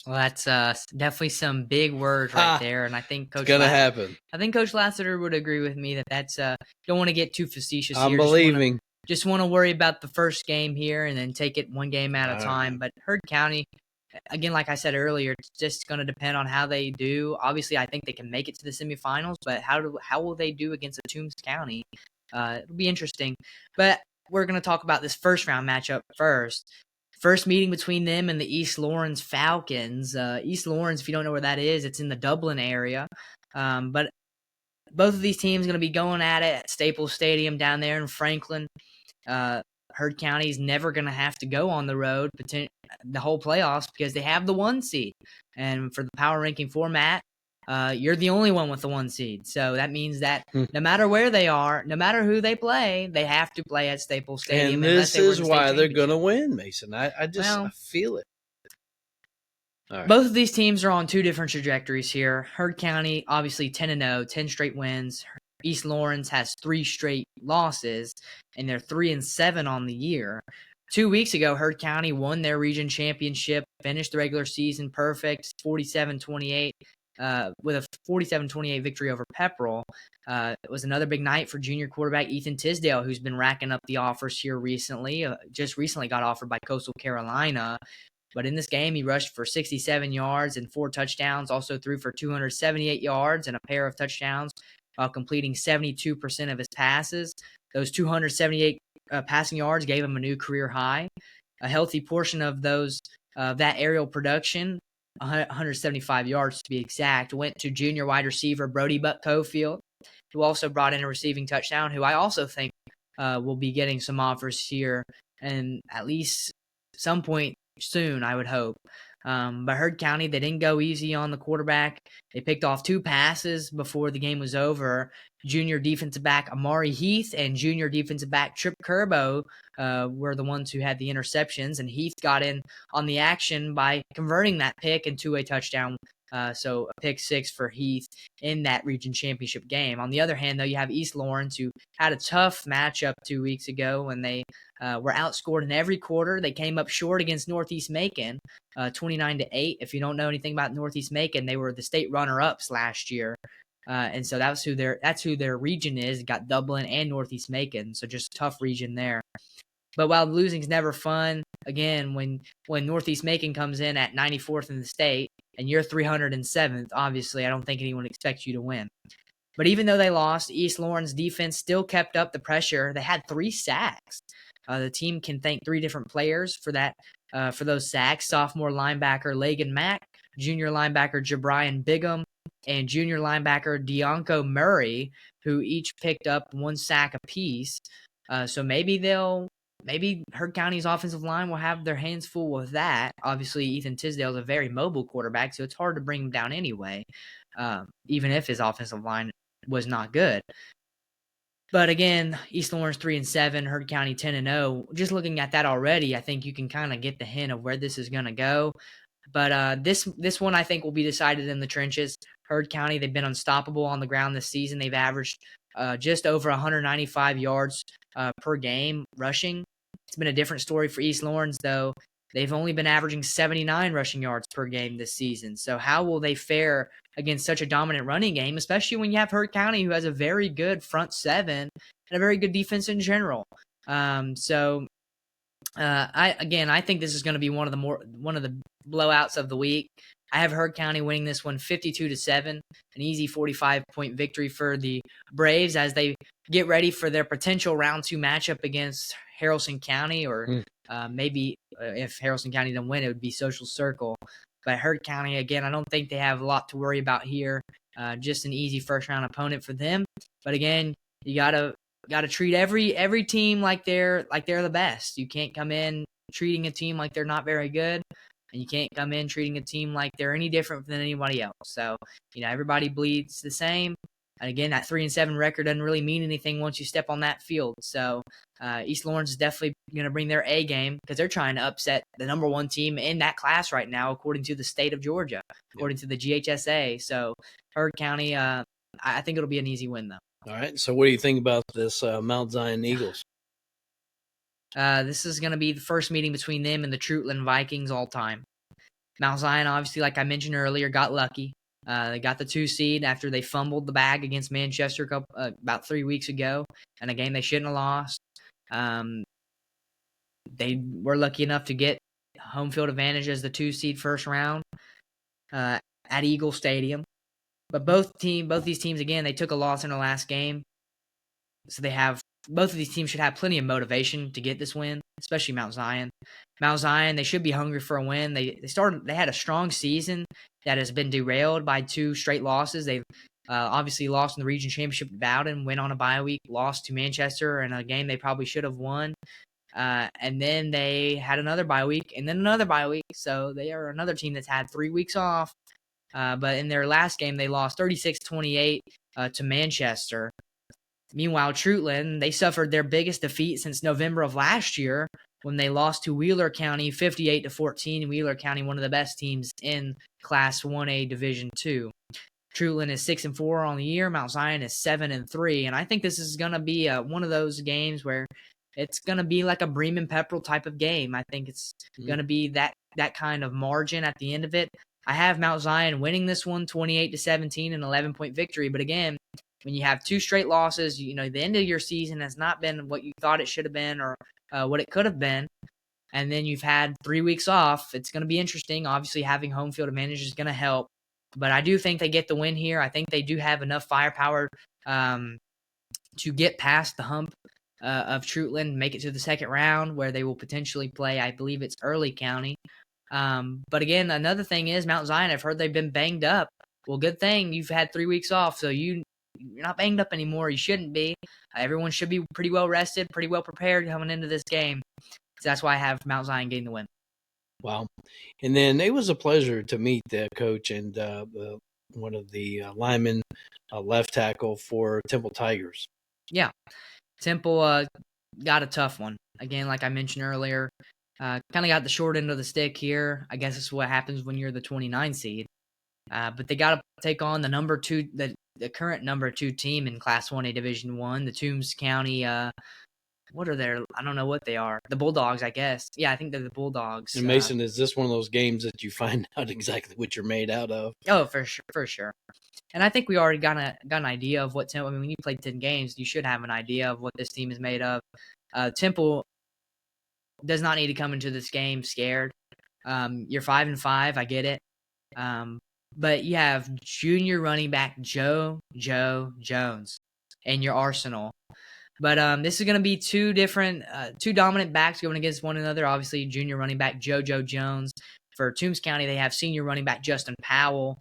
Well, that's definitely some big words right there, and I think Coach it's gonna happen. I think Coach Lassiter would agree with me that that's don't want to get too facetious I'm here. believing. Just want to worry about the first game here and then take it one game at a time. But Heard County, again, like I said earlier, it's just going to depend on how they do. Obviously, I think they can make it to the semifinals, but how will they do against a Toombs County? It'll be interesting. But we're going to talk about this first round matchup first. First meeting between them and the East Lawrence Falcons. East Lawrence, if you don't know where that is, it's in the Dublin area. But both of these teams are going to be going at it at Staples Stadium down there in Franklin. Heard County is never going to have to go on the road the whole playoffs because they have the 1 seed. And for the power ranking format, you're the only one with the 1 seed. So that means that no matter where they are, no matter who they play, they have to play at Staples Stadium. And this is why they're going to win, Mason. I feel it. All right. Both of these teams are on 2 different trajectories here. Heard County, obviously 10-0, 10 straight wins. East Lawrence has 3 straight losses, and they're 3-7 on the year. 2 weeks ago, Heard County won their region championship, finished the regular season perfect, 47-28, with a 47-28 victory over Pepperell. It was another big night for junior quarterback Ethan Tisdale, who's been racking up the offers here recently. Just recently got offered by Coastal Carolina. But in this game, he rushed for 67 yards and 4 touchdowns, also threw for 278 yards and a pair of touchdowns, while completing 72% of his passes. Those 278 passing yards gave him a new career high. A healthy portion of that aerial production, 175 yards to be exact, went to junior wide receiver Brody Buck Cofield, who also brought in a receiving touchdown, who I also think will be getting some offers here and at least some point soon, I would hope. But Heard County, they didn't go easy on the quarterback. They picked off 2 passes before the game was over. Junior defensive back Amari Heath and junior defensive back Trip Kerbo were the ones who had the interceptions, and Heath got in on the action by converting that pick into a touchdown. So a pick 6 for Heath in that region championship game. On the other hand, though, you have East Lawrence, who had a tough matchup 2 weeks ago when they were outscored in every quarter. They came up short against Northeast Macon, 29-8. If you don't know anything about Northeast Macon, they were the state runner-ups last year. And so that's who their region is. Got Dublin and Northeast Macon, so just a tough region there. But while losing's never fun, again, when Northeast Macon comes in at 94th in the state and you're 307th, obviously I don't think anyone expects you to win. But even though they lost, East Lawrence defense still kept up the pressure. They had 3 sacks. The team can thank 3 different players for that, for those sacks. Sophomore linebacker Lagan Mack, junior linebacker Jabrian Bigham, and junior linebacker Deonko Murray, who each picked up 1 sack apiece. So maybe Heard County's offensive line will have their hands full with that. Obviously, Ethan Tisdale is a very mobile quarterback, so it's hard to bring him down anyway, even if his offensive line was not good. But again, East Lawrence 3-7, Heard County 10-0. Just looking at that already, I think you can kind of get the hint of where this is going to go. But this one I think will be decided in the trenches. Heard County, they've been unstoppable on the ground this season. They've averaged just over 195 yards per game rushing. It's been a different story for East Lawrence, though. They've only been averaging 79 rushing yards per game this season. So how will they fare against such a dominant running game, especially when you have Heard County, who has a very good front seven and a very good defense in general? I think this is going to be one of the blowouts of the week. I have Heard County winning this one 52-7, an easy 45-point victory for the Braves as they get ready for their potential round 2 matchup against Haralson County, or maybe if Haralson County doesn't win, it would be Social Circle. But Heard County, again, I don't think they have a lot to worry about here. Just an easy first-round opponent for them. But again, you gotta treat every team like they're the best. You can't come in treating a team like they're not very good, and you can't come in treating a team like they're any different than anybody else. So, everybody bleeds the same. And again, that 3-7 record doesn't really mean anything once you step on that field. So, East Lawrence is definitely going to bring their A game because they're trying to upset the number 1 team in that class right now, according to the state of Georgia, according to the GHSA. So, Heard County, I think it'll be an easy win, though. All right. So what do you think about this Mount Zion Eagles? This is going to be the first meeting between them and the Troutland Vikings all time. Mount Zion, obviously, like I mentioned earlier, got lucky. They got the 2 seed after they fumbled the bag against Manchester about 3 weeks ago in a game they shouldn't have lost. They were lucky enough to get home field advantage as the 2 seed first round at Eagle Stadium. But both these teams, again, they took a loss in the last game. So both of these teams should have plenty of motivation to get this win, especially Mount Zion. Mount Zion, they should be hungry for a win. They had a strong season that has been derailed by 2 straight losses. They've obviously lost in the region championship at Bowdon, went on a bye week, lost to Manchester in a game they probably should have won. And then they had another bye week and then another bye week. So they are another team that's had 3 weeks off. But in their last game, they lost 36-28 to Manchester. Meanwhile, Troutland, they suffered their biggest defeat since November of last year when they lost to Wheeler County 58-14. Wheeler County, one of the best teams in Class 1A Division II. Troutland is 6-4 on the year. Mount Zion is 7-3. And I think this is going to be one of those games where it's going to be like a Bremen Pepperell type of game. I think it's going to be that kind of margin at the end of it. I have Mount Zion winning this one 28-17, an 11-point victory. But again, when you have 2 straight losses, the end of your season has not been what you thought it should have been or what it could have been. And then you've had 3 weeks off. It's going to be interesting. Obviously, having home field advantage is going to help. But I do think they get the win here. I think they do have enough firepower to get past the hump of Troutland, make it to the second round where they will potentially play, I believe it's Early County. But again, another thing is Mount Zion, I've heard they've been banged up. Well, good thing you've had 3 weeks off, so you're not banged up anymore. You shouldn't be. Everyone should be pretty well rested, pretty well prepared coming into this game. So that's why I have Mount Zion getting the win. Wow. And then it was a pleasure to meet the coach and one of the linemen, left tackle for Temple Tigers. Yeah. Temple got a tough one. Again, like I mentioned earlier, kind of got the short end of the stick here. I guess this is what happens when you're the 29 seed. But they got to take on the number 2, the current number 2 team in Class 1A Division 1, the Toombs County. What are their? I don't know what they are. The Bulldogs, I guess. Yeah, I think they're the Bulldogs. And Mason, is this one of those games that you find out exactly what you're made out of? Oh, for sure. And I think we already got an idea of what Temple. I mean, when you played 10 games, you should have an idea of what this team is made of. Temple, does not need to come into this game scared. You're 5-5, I get it. But you have junior running back Joe Jones in your arsenal. But this is going to be two dominant backs going against one another. Obviously, junior running back JoJo Jones. For Toombs County, they have senior running back Justin Powell.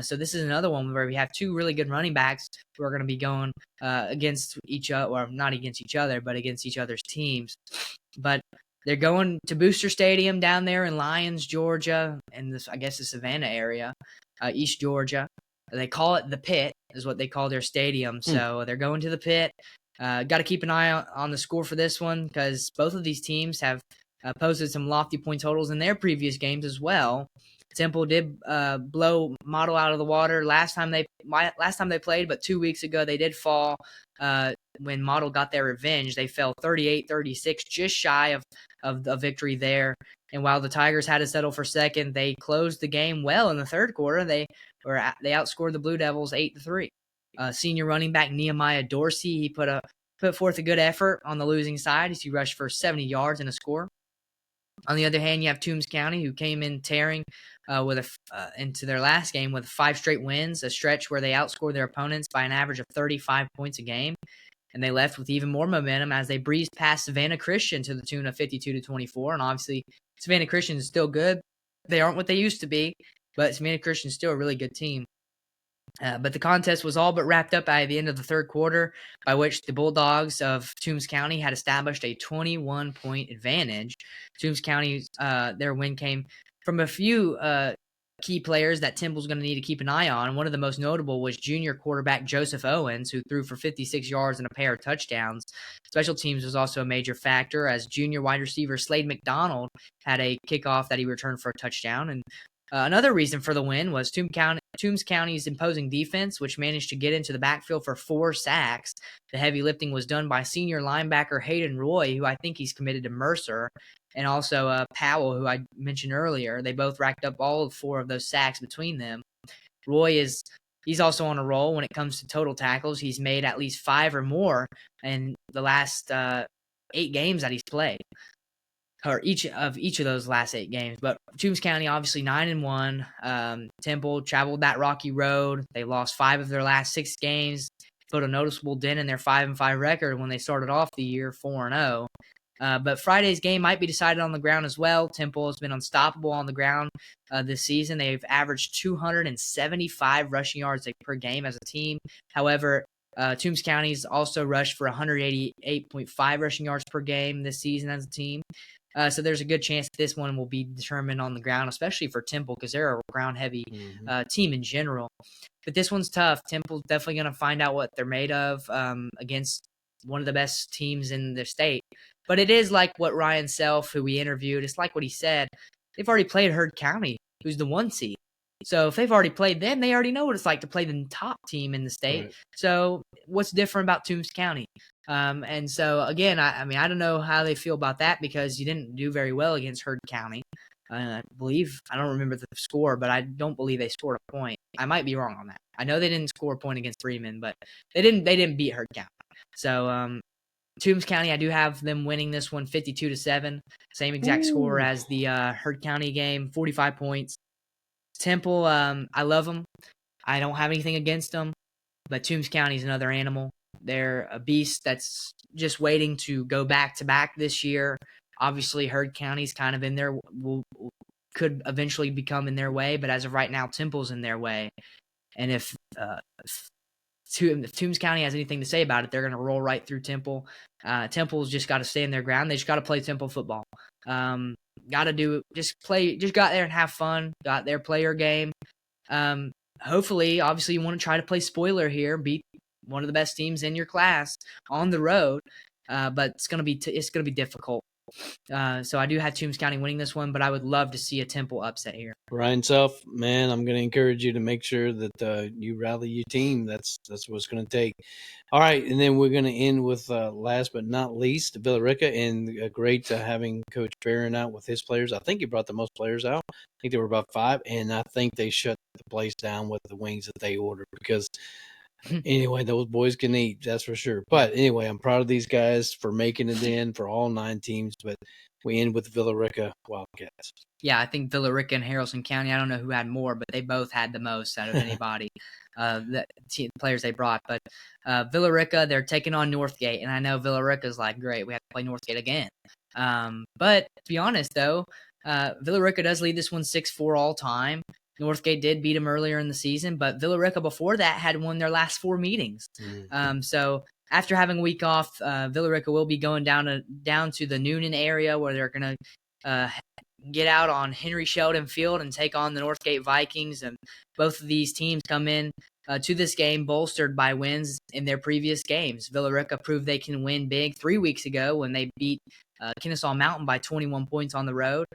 So this is another one where we have two really good running backs who are going to be going against each other, or not against each other, but against each other's teams. But they're going to Booster Stadium down there in Lyons, Georgia, and I guess the Savannah area, East Georgia. They call it the Pit, is what they call their stadium. So they're going to the Pit. Got to keep an eye on the score for this one because both of these teams have posted some lofty point totals in their previous games as well. Temple did blow Model out of the water last time they played, but 2 weeks ago they did fall when Model got their revenge. They fell 38-36, just shy of a victory there. And while the Tigers had to settle for second, they closed the game well in the third quarter. They outscored the Blue Devils 8-3. Senior running back Nehemiah Dorsey, he put forth a good effort on the losing side as he rushed for 70 yards and a score. On the other hand, you have Toombs County, who came in tearing into their last game with 5 straight wins, a stretch where they outscored their opponents by an average of 35 points a game. And they left with even more momentum as they breezed past Savannah Christian to the tune of 52-24. And obviously, Savannah Christian is still good. They aren't what they used to be, but Savannah Christian is still a really good team. But the contest was all but wrapped up by the end of the third quarter, by which the Bulldogs of Toombs County had established a 21-point advantage. Toombs County, their win came from a few key players that Temple's going to need to keep an eye on. One of the most notable was junior quarterback Joseph Owens, who threw for 56 yards and a pair of touchdowns. Special teams was also a major factor, as junior wide receiver Slade McDonald had a kickoff that he returned for a touchdown. And another reason for the win was Toombs County's imposing defense, which managed to get into the backfield for 4 sacks. The heavy lifting was done by senior linebacker Hayden Roy, who I think he's committed to Mercer, and also Powell, who I mentioned earlier. They both racked up all 4 of those sacks between them. Roy he's also on a roll when it comes to total tackles. He's made at least 5 or more in the last 8 games that he's played, or each of those last 8 games. But Toombs County, obviously 9-1. Temple traveled that rocky road. They lost 5 of their last 6 games, put a noticeable dent in their 5-5 record when they started off the year 4-0. But Friday's game might be decided on the ground as well. Temple has been unstoppable on the ground this season. They've averaged 275 rushing yards per game as a team. However, Toombs County's also rushed for 188.5 rushing yards per game this season as a team. So there's a good chance that this one will be determined on the ground, especially for Temple, because they're a ground-heavy team in general. But this one's tough. Temple's definitely going to find out what they're made of against one of the best teams in the state. But it is like what Ryan Self, who we interviewed, it's like what he said. They've already played Heard County, who's the 1 seed. So if they've already played them, they already know what it's like to play the top team in the state. Right. So what's different about Toombs County? And so, again, I mean, I don't know how they feel about that because you didn't do very well against Heard County. I don't remember the score, but I don't believe they scored a point. I might be wrong on that. I know they didn't score a point against Freeman, but they didn't beat Heard County. So Toombs County, I do have them winning this one 52-7. Same exact score as the Heard County game, 45 points. Temple, I love them. I don't have anything against them, but Toombs County is another animal. They're a beast that's just waiting to go back-to-back this year. Obviously, Heard County's kind of in there, could eventually become in their way, but as of right now, Temple's in their way. And if Toombs County has anything to say about it, they're going to roll right through Temple. Temple's just got to stand their ground. They just got to play Temple football. Got to just got there and have fun. Got their player game. Hopefully, obviously, you want to try to play spoiler here, beat one of the best teams in your class on the road. But it's gonna be difficult. So I do have Toombs County winning this one, but I would love to see a Temple upset here. Ryan Self, man, I'm going to encourage you to make sure that you rally your team. That's what it's going to take. All right, and then we're going to end with last but not least, Rica, and great having Coach Barron out with his players. I think he brought the most players out. I think there were about 5, and I think they shut the place down with the wings that they ordered because Anyway, those boys can eat, that's for sure. But anyway, I'm proud of these guys for making it in for all 9 teams. But we end with Villa Rica Wildcats. Yeah, I think Villa Rica and Haralson County, I don't know who had more, but they both had the most out of anybody, players they brought. But Villa Rica, they're taking on Northgate, and I know Villa Rica's like, great, we have to play Northgate again. But to be honest, though, Villa Rica does lead this one 6-4 all time. Northgate did beat them earlier in the season, but Villa Rica before that had won their last 4 meetings. So after having a week off, Villa Rica will be going down to the Noonan area where they're going to get out on Henry Sheldon Field and take on the Northgate Vikings. And both of these teams come in to this game bolstered by wins in their previous games. Villa Rica proved they can win big 3 weeks ago when they beat Kennesaw Mountain by 21 points on the road.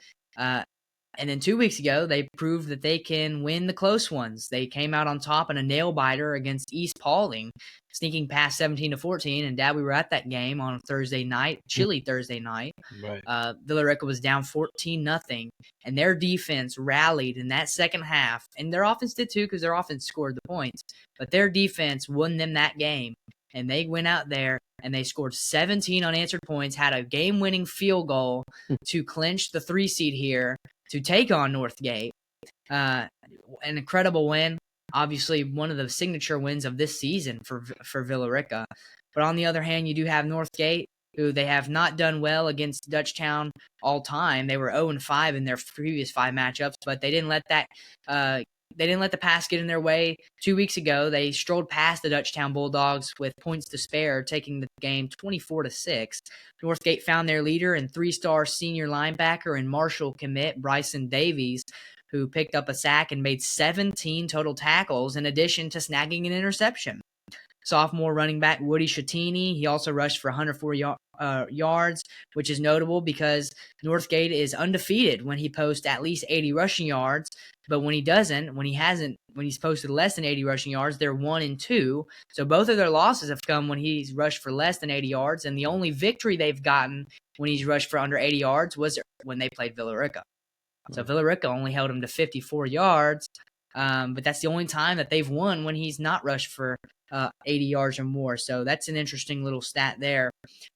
And then 2 weeks ago, they proved that they can win the close ones. They came out on top in a nail-biter against East Paulding, sneaking past 17-14. And, Dad, we were at that game on Thursday night, chilly Thursday night. Right. Villa Rica was down 14-0, and their defense rallied in that second half. And their offense did too because their offense scored the points. But their defense won them that game. And they went out there and they scored 17 unanswered points, had a game-winning field goal to clinch the 3 seed here to take on Northgate. An incredible win. Obviously, one of the signature wins of this season for Villa Rica. But on the other hand, you do have Northgate, who they have not done well against Dutchtown all time. They were 0-5 in their previous 5 matchups, but they didn't let the pass get in their way. 2 weeks ago, they strolled past the Dutchtown Bulldogs with points to spare, taking the game 24-6. Northgate found their leader and 3-star senior linebacker and Marshall commit Bryson Davies, who picked up a sack and made 17 total tackles in addition to snagging an interception. Sophomore running back Woody Shattini, he also rushed for 104 yards, which is notable because Northgate is undefeated when he posts at least 80 rushing yards. But when he doesn't, when he's posted less than 80 rushing yards, they're 1-2. So both of their losses have come when he's rushed for less than 80 yards. And the only victory they've gotten when he's rushed for under 80 yards was when they played Villa Rica. So Villa Rica only held him to 54 yards. But that's the only time that they've won when he's not rushed for 80 yards or more. So that's an interesting little stat there.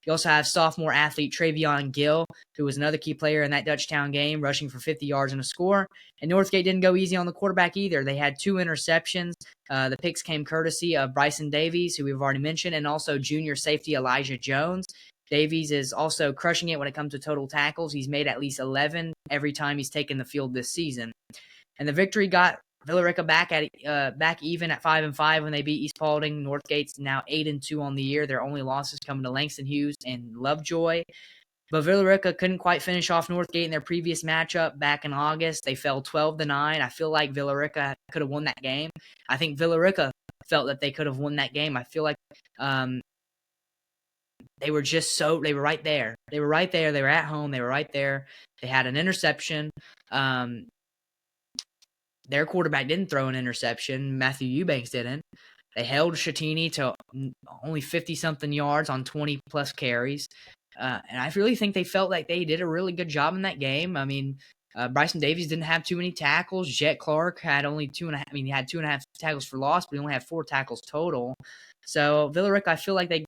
You also have sophomore athlete Travion Gill, who was another key player in that Dutchtown game, rushing for 50 yards and a score. And Northgate didn't go easy on the quarterback either. They had 2 interceptions. The picks came courtesy of Bryson Davies, who we've already mentioned, and also junior safety Elijah Jones. Davies is also crushing it when it comes to total tackles. He's made at least 11 every time he's taken the field this season. And the victory got Villa Rica back even at 5-5 when they beat East Paulding. Northgate's now 8-2 on the year. Their only losses coming to Langston Hughes and Lovejoy. But Villa Rica couldn't quite finish off Northgate in their previous matchup back in August. They fell 12-9. I feel like Villa Rica could have won that game. I think Villa Rica felt that they could have won that game. I feel like they were right there. They were right there. They were at home. They were right there. They had an interception. Their quarterback didn't throw an interception. Matthew Eubanks didn't. They held Shattini to only 50-something yards on 20-plus carries. And I really think they felt like they did a really good job in that game. I mean, Bryson Davies didn't have too many tackles. Jet Clark had only 2.5. I mean, he had 2.5 tackles for loss, but he only had 4 tackles total. So Villa Rica, I feel like they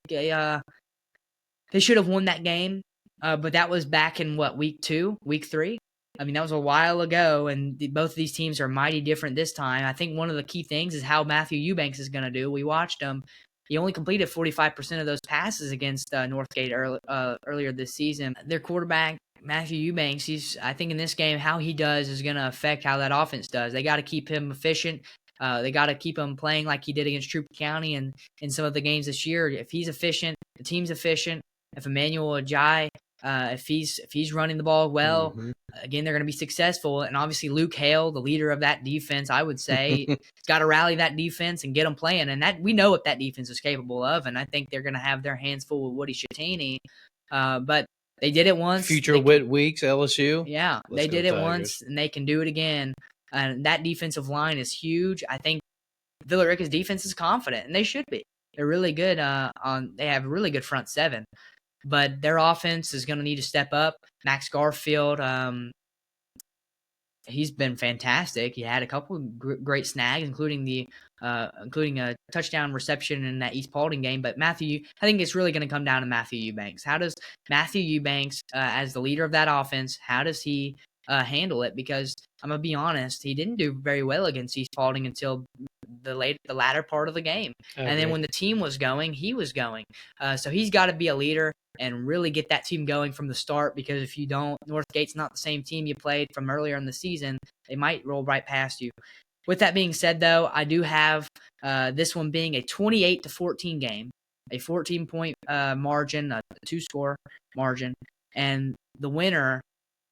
should have won that game. But that was back in week 3? I mean, that was a while ago, and both of these teams are mighty different this time. I think one of the key things is how Matthew Eubanks is going to do. We watched him. He only completed 45% of those passes against Northgate earlier this season. Their quarterback, Matthew Eubanks, I think in this game, how he does is going to affect how that offense does. They got to keep him efficient. They got to keep him playing like he did against Troup County and in some of the games this year. If he's efficient, the team's efficient. If Emmanuel Ajay, if he's running the ball well, again, they're going to be successful. And obviously Luke Hale, the leader of that defense, I would say, has got to rally that defense and get them playing. And that we know what that defense is capable of. And I think they're going to have their hands full with Woody Shattini. But they did it once. Future Wit Weeks, LSU. Yeah, they did it once, and they can do it again. And that defensive line is huge. I think Villa Rica's defense is confident, and they should be. They're really good. They have a really good front seven. But their offense is going to need to step up. Max Garfield, he's been fantastic. He had a couple of great snags, including a touchdown reception in that East Paulding game. But I think it's really going to come down to Matthew Eubanks. How does Matthew Eubanks, as the leader of that offense, how does he handle it? Because I'm gonna be honest, he didn't do very well against East Paulding until the latter part of the game, and then when the team was going, he was going. So he's got to be a leader and really get that team going from the start, because if you don't, Northgate's not the same team you played from earlier in the season. They might roll right past you. With that being said, though, I do have this one being a 28-14 game, a 14-point margin, a 2-score margin, and the winner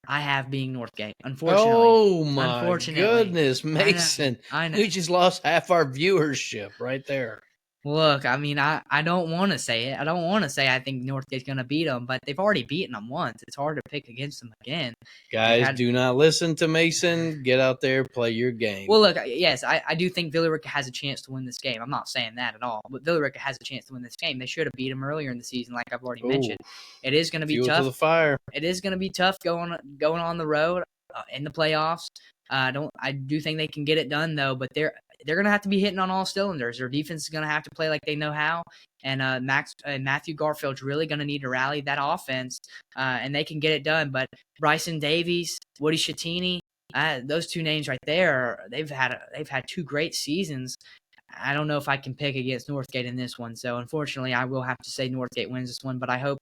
I have being Northgate, unfortunately. Oh, my goodness, Mason. I know. We just lost half our viewership right there. Look, I mean, I don't want to say it. I don't want to say I think Northgate's going to beat them, but they've already beaten them once. It's hard to pick against them again. Guys, do not listen to Mason. Get out there, play your game. Well, look, yes, I do think Villa Rica has a chance to win this game. I'm not saying that at all, but Villa Rica has a chance to win this game. They should have beat them earlier in the season, like I've already mentioned. It is going to be fuel tough. To the fire. It is going to be tough going on the road in the playoffs. I do think they can get it done, though, but they're going to have to be hitting on all cylinders. Their defense is going to have to play like they know how, and Matthew Garfield's really going to need to rally that offense, and they can get it done. But Bryson Davies, Woody Shattini, those two names right there, they've had two great seasons. I don't know if I can pick against Northgate in this one, so unfortunately, I will have to say Northgate wins this one. But I hope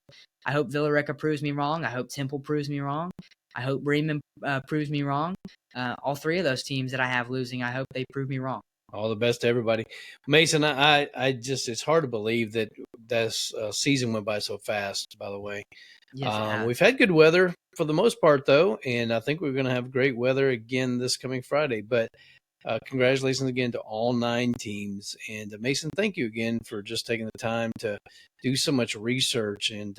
Villa Rica proves me wrong. I hope Temple proves me wrong. I hope Bremen proves me wrong. All three of those teams that I have losing, I hope they prove me wrong. All the best to everybody. Mason, I just, it's hard to believe that this season went by so fast, by the way. Yes, we've had good weather for the most part, though, and I think we're going to have great weather again this coming Friday. But congratulations again to all 9 teams. And Mason, thank you again for just taking the time to do so much research and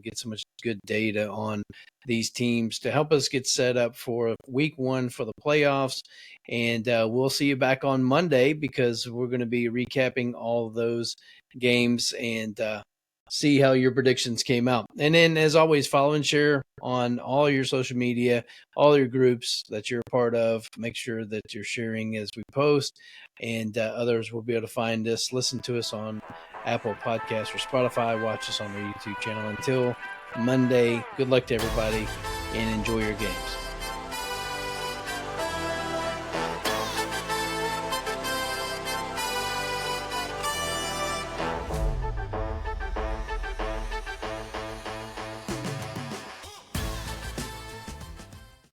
get so much good data on these teams to help us get set up for week 1 for the playoffs. And we'll see you back on Monday, because we're going to be recapping all of those games and see how your predictions came out. And then, as always, follow and share on all your social media, all your groups that you're a part of. Make sure that you're sharing as we post, and others will be able to find us, listen to us on Apple Podcasts or Spotify, watch us on our YouTube channel. Until Monday, good luck to everybody, and enjoy your games.